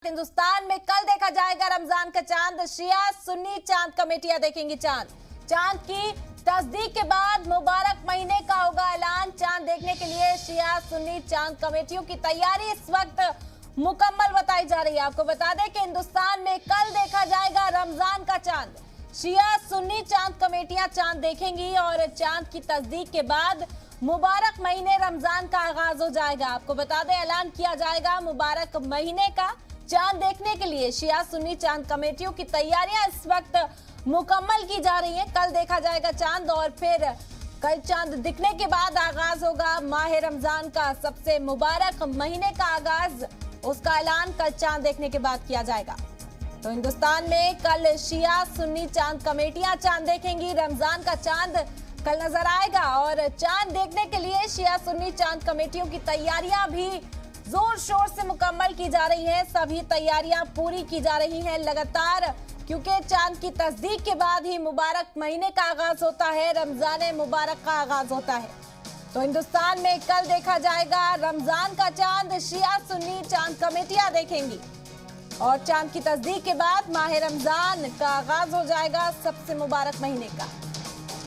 हिंदुस्तान में कल देखा जाएगा रमजान का चांद। शिया सुन्नी चांद कमेटियां देखेंगी चांद। चांद की तस्दीक के बाद मुबारक महीने का होगा ऐलान। चांद देखने के लिए शिया सुन्नी चांद कमेटियों की तैयारी इस वक्त मुकम्मल बताई जा रही है। आपको बता दें कि हिंदुस्तान में कल देखा जाएगा रमजान का चांद। शिया सुन्नी चांद कमेटियां चांद देखेंगी और चांद की तस्दीक के बाद मुबारक महीने रमजान का आगाज हो जाएगा। आपको बता दें ऐलान किया जाएगा मुबारक महीने का। चांद देखने के लिए शिया सुन्नी चांद कमेटियों की तैयारियां इस वक्त मुकम्मल की जा रही हैं। कल देखा जाएगा चांद और फिर कल चांद दिखने के बाद आगाज होगा माह रमजान का सबसे मुबारक महीने का आगाज। उसका ऐलान कल चांद देखने के बाद किया जाएगा। तो हिंदुस्तान में कल शिया सुन्नी चांद कमेटियां चांद देखेंगी। रमजान का चांद कल नजर आएगा और चांद देखने के लिए शिया सुन्नी चांद कमेटियों की तैयारियां भी जोर शोर से मुकम्मल की जा रही हैं। सभी तैयारियां पूरी की जा रही हैं लगातार, क्योंकि चांद की तस्दीक के बाद ही मुबारक महीने का आगाज होता है, रमजान मुबारक का आगाज होता है। तो हिंदुस्तान में कल देखा जाएगा रमजान का चांद। शिया सुन्नी चांद कमेटियां देखेंगी और चांद की तस्दीक के बाद माह रमजान का आगाज हो जाएगा सबसे मुबारक महीने का।